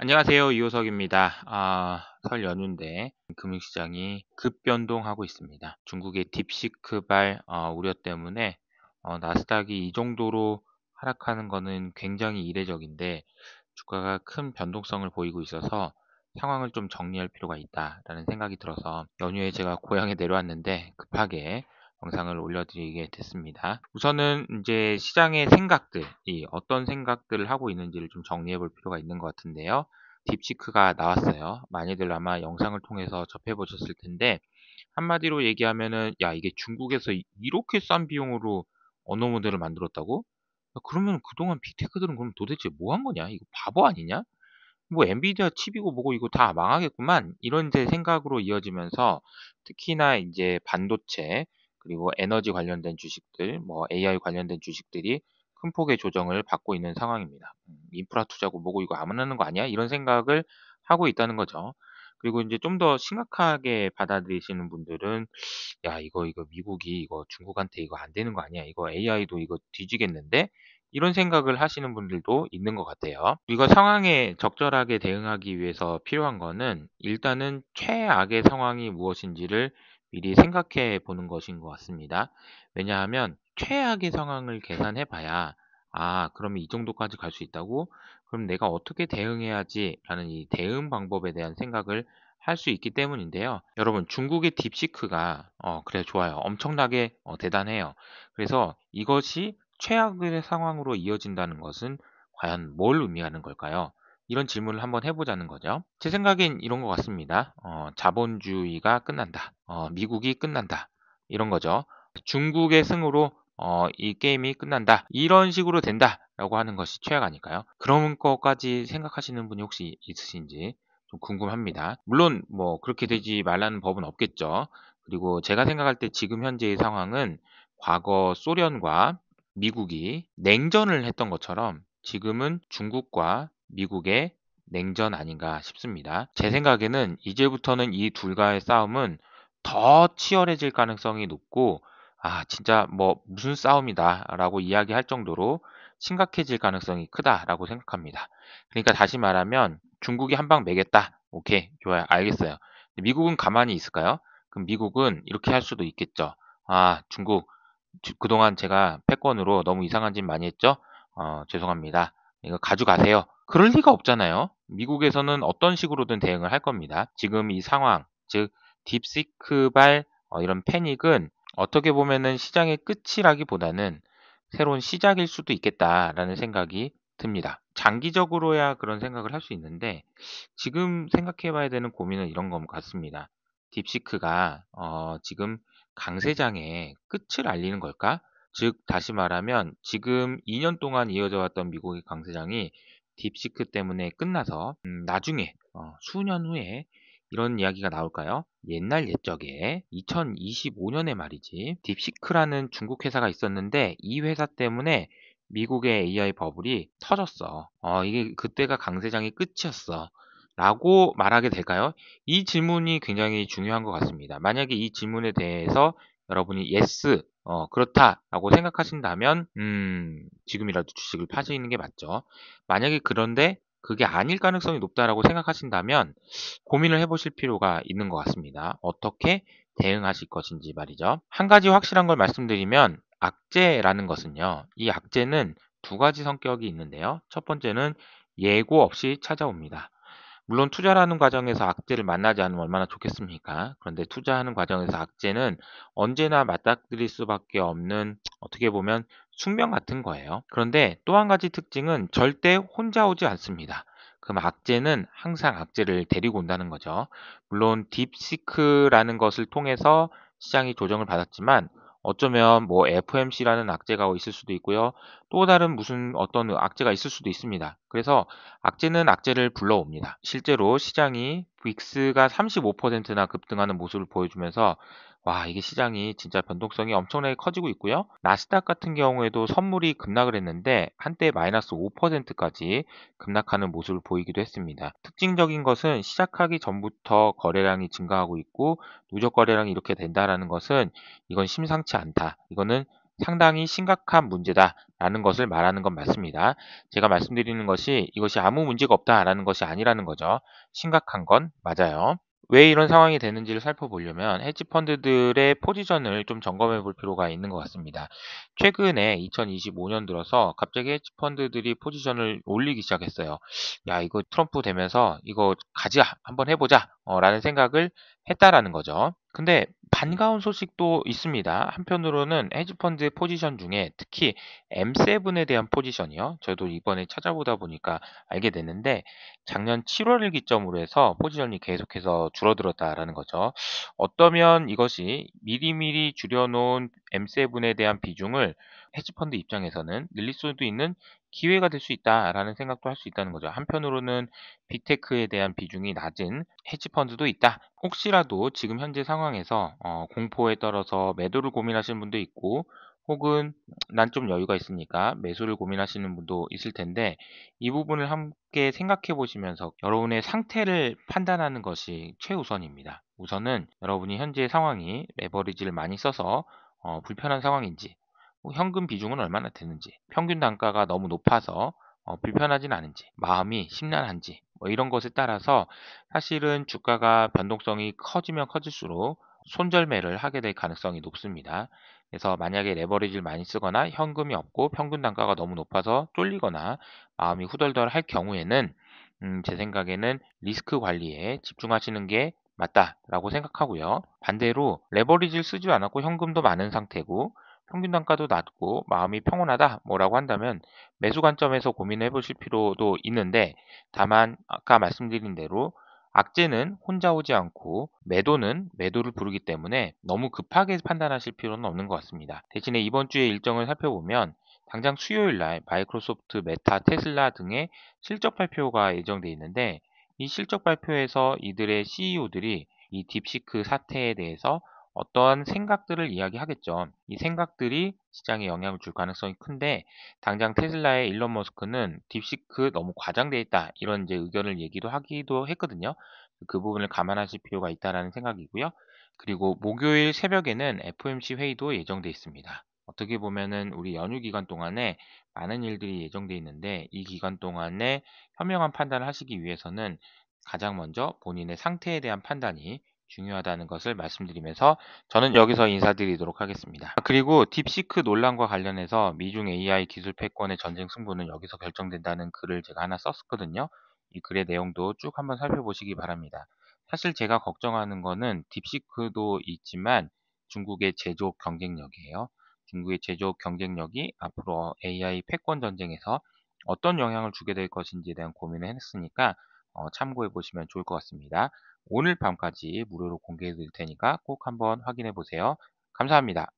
안녕하세요. 이호석입니다. 설 연휴인데 금융시장이 급변동하고 있습니다. 중국의 딥시크발 우려 때문에 나스닥이 이 정도로 하락하는 것은 굉장히 이례적인데 주가가 큰 변동성을 보이고 있어서 상황을 좀 정리할 필요가 있다라는 생각이 들어서 연휴에 제가 고향에 내려왔는데 급하게 영상을 올려드리게 됐습니다. 우선은 이제 시장의 생각들이 어떤 생각들을 하고 있는지를 좀 정리해 볼 필요가 있는 것 같은데요. 딥시크가 나왔어요. 많이들 아마 영상을 통해서 접해 보셨을 텐데 한마디로 얘기하면은 야 이게 중국에서 이렇게 싼 비용으로 언어 모델을 만들었다고? 야, 그러면 그동안 빅테크들은 그럼 도대체 뭐 한 거냐? 이거 바보 아니냐? 뭐 엔비디아 칩이고 뭐고 이거 다 망하겠구만 이런 제 생각으로 이어지면서 특히나 이제 반도체 그리고 에너지 관련된 주식들 뭐 AI 관련된 주식들이 큰 폭의 조정을 받고 있는 상황입니다. 인프라 투자고 뭐고 이거 아무나 하는 거 아니야? 이런 생각을 하고 있다는 거죠. 그리고 이제 좀 더 심각하게 받아들이시는 분들은 야 이거 미국이 이거 중국한테 이거 안 되는 거 아니야? 이거 AI도 이거 뒤지겠는데? 이런 생각을 하시는 분들도 있는 것 같아요. 이거 상황에 적절하게 대응하기 위해서 필요한 거는 일단은 최악의 상황이 무엇인지를 미리 생각해 보는 것인 것 같습니다. 왜냐하면 최악의 상황을 계산해 봐야 그러면 이 정도까지 갈 수 있다고? 그럼 내가 어떻게 대응해야지? 라는 이 대응 방법에 대한 생각을 할 수 있기 때문인데요. 여러분, 중국의 딥시크가, 그래, 좋아요. 엄청나게 대단해요. 그래서 이것이 최악의 상황으로 이어진다는 것은 과연 뭘 의미하는 걸까요? 이런 질문을 한번 해보자는 거죠. 제 생각엔 이런 것 같습니다. 자본주의가 끝난다. 미국이 끝난다. 이런 거죠. 중국의 승으로 이 게임이 끝난다. 이런 식으로 된다라고 하는 것이 최악 아닐까요? 그런 것까지 생각하시는 분이 혹시 있으신지 좀 궁금합니다. 물론 뭐 그렇게 되지 말라는 법은 없겠죠. 그리고 제가 생각할 때 지금 현재의 상황은 과거 소련과 미국이 냉전을 했던 것처럼 지금은 중국과 미국의 냉전 아닌가 싶습니다. 제 생각에는 이제부터는 이 둘과의 싸움은 더 치열해질 가능성이 높고 진짜 뭐 무슨 싸움이다라고 이야기할 정도로 심각해질 가능성이 크다라고 생각합니다. 그러니까 다시 말하면 중국이 한 방 매겠다. 오케이, 좋아요. 알겠어요. 미국은 가만히 있을까요? 그럼 미국은 이렇게 할 수도 있겠죠. 중국 그동안 제가 패권으로 너무 이상한 짓 많이 했죠? 죄송합니다. 이거 가져가세요. 그럴 리가 없잖아요. 미국에서는 어떤 식으로든 대응을 할 겁니다. 지금 이 상황, 즉 딥시크발 이런 패닉은 어떻게 보면은 시장의 끝이라기보다는 새로운 시작일 수도 있겠다라는 생각이 듭니다. 장기적으로야 그런 생각을 할 수 있는데 지금 생각해 봐야 되는 고민은 이런 것 같습니다. 딥시크가 지금 강세장의 끝을 알리는 걸까? 즉 다시 말하면 지금 2년 동안 이어져 왔던 미국의 강세장이 딥시크 때문에 끝나서 나중에 수년 후에 이런 이야기가 나올까요? 옛날 옛적에 2025년에 말이지 딥시크라는 중국 회사가 있었는데 이 회사 때문에 미국의 AI 버블이 터졌어. 이게 그때가 강세장의 끝이었어. 라고 말하게 될까요? 이 질문이 굉장히 중요한 것 같습니다. 만약에 이 질문에 대해서 여러분이 yes, 그렇다라고 생각하신다면, 지금이라도 주식을 파시는 게 맞죠. 만약에 그런데 그게 아닐 가능성이 높다라고 생각하신다면 고민을 해보실 필요가 있는 것 같습니다. 어떻게 대응하실 것인지 말이죠. 한 가지 확실한 걸 말씀드리면 악재라는 것은요. 이 악재는 두 가지 성격이 있는데요. 첫 번째는 예고 없이 찾아옵니다. 물론 투자를 하는 과정에서 악재를 만나지 않으면 얼마나 좋겠습니까? 그런데 투자하는 과정에서 악재는 언제나 맞닥뜨릴 수밖에 없는 어떻게 보면 숙명 같은 거예요. 그런데 또 한 가지 특징은 절대 혼자 오지 않습니다. 그럼 악재는 항상 악재를 데리고 온다는 거죠. 물론 딥시크라는 것을 통해서 시장이 조정을 받았지만 어쩌면 뭐 FMC라는 악재가 있을 수도 있고요. 또 다른 무슨 어떤 악재가 있을 수도 있습니다. 그래서 악재는 악재를 불러옵니다. 실제로 시장이 빅스가 35%나 급등하는 모습을 보여주면서 와 이게 시장이 진짜 변동성이 엄청나게 커지고 있고요. 나스닥 같은 경우에도 선물이 급락을 했는데 한때 마이너스 5%까지 급락하는 모습을 보이기도 했습니다. 특징적인 것은 시작하기 전부터 거래량이 증가하고 있고 누적 거래량이 이렇게 된다라는 것은 이건 심상치 않다. 이거는 상당히 심각한 문제다라는 것을 말하는 건 맞습니다. 제가 말씀드리는 것이 이것이 아무 문제가 없다라는 것이 아니라는 거죠. 심각한 건 맞아요. 왜 이런 상황이 되는지를 살펴보려면 헤지 펀드들의 포지션을 좀 점검해 볼 필요가 있는 것 같습니다. 최근에 2025년 들어서 갑자기 헤지 펀드들이 포지션을 올리기 시작했어요. 야, 이거 트럼프 되면서 이거 가자, 한번 해보자, 라는 생각을 했다라는 거죠. 근데 반가운 소식도 있습니다. 한편으로는 헤지 펀드 포지션 중에 특히 M7에 대한 포지션이요. 저도 이번에 찾아보다 보니까 알게 됐는데 작년 7월을 기점으로 해서 포지션이 계속해서 줄어들었다라는 거죠. 어떠면 이것이 미리미리 줄여놓은 M7에 대한 비중을 헤지펀드 입장에서는 늘릴 수도 있는 기회가 될 수 있다라는 생각도 할 수 있다는 거죠. 한편으로는 빅테크에 대한 비중이 낮은 헤지펀드도 있다. 혹시라도 지금 현재 상황에서 공포에 떨어서 매도를 고민하시는 분도 있고 혹은 난 좀 여유가 있으니까 매수를 고민하시는 분도 있을 텐데 이 부분을 함께 생각해 보시면서 여러분의 상태를 판단하는 것이 최우선입니다. 우선은 여러분이 현재 상황이 레버리지를 많이 써서 불편한 상황인지 현금 비중은 얼마나 되는지 평균 단가가 너무 높아서 불편하진 않은지 마음이 심란한지 뭐 이런 것에 따라서 사실은 주가가 변동성이 커지면 커질수록 손절매를 하게 될 가능성이 높습니다. 그래서 만약에 레버리지를 많이 쓰거나 현금이 없고 평균 단가가 너무 높아서 쫄리거나 마음이 후덜덜할 경우에는 제 생각에는 리스크 관리에 집중하시는 게 맞다라고 생각하고요. 반대로 레버리지를 쓰지 않았고 현금도 많은 상태고 평균 단가도 낮고 마음이 평온하다 뭐라고 한다면 매수 관점에서 고민해 보실 필요도 있는데 다만 아까 말씀드린 대로 악재는 혼자 오지 않고 매도는 매도를 부르기 때문에 너무 급하게 판단하실 필요는 없는 것 같습니다. 대신에 이번 주의 일정을 살펴보면 당장 수요일 날 마이크로소프트, 메타, 테슬라 등의 실적 발표가 예정돼 있는데 이 실적 발표에서 이들의 CEO들이 이 딥시크 사태에 대해서 어떠한 생각들을 이야기하겠죠. 이 생각들이 시장에 영향을 줄 가능성이 큰데 당장 테슬라의 일론 머스크는 딥시크 너무 과장돼 있다 이런 이제 의견을 얘기도 하기도 했거든요. 그 부분을 감안하실 필요가 있다라는 생각이고요. 그리고 목요일 새벽에는 FOMC 회의도 예정돼 있습니다. 어떻게 보면은 우리 연휴 기간 동안에 많은 일들이 예정돼 있는데 이 기간 동안에 현명한 판단을 하시기 위해서는 가장 먼저 본인의 상태에 대한 판단이 중요하다는 것을 말씀드리면서 저는 여기서 인사드리도록 하겠습니다. 그리고 딥시크 논란과 관련해서 미중 AI 기술 패권의 전쟁 승부는 여기서 결정된다는 글을 제가 하나 썼었거든요. 이 글의 내용도 쭉 한번 살펴보시기 바랍니다. 사실 제가 걱정하는 거는 딥시크도 있지만 중국의 제조업 경쟁력이에요. 중국의 제조업 경쟁력이 앞으로 AI 패권 전쟁에서 어떤 영향을 주게 될 것인지에 대한 고민을 했으니까 참고해 보시면 좋을 것 같습니다. 오늘 밤까지 무료로 공개해 드릴 테니까 꼭 한번 확인해 보세요. 감사합니다.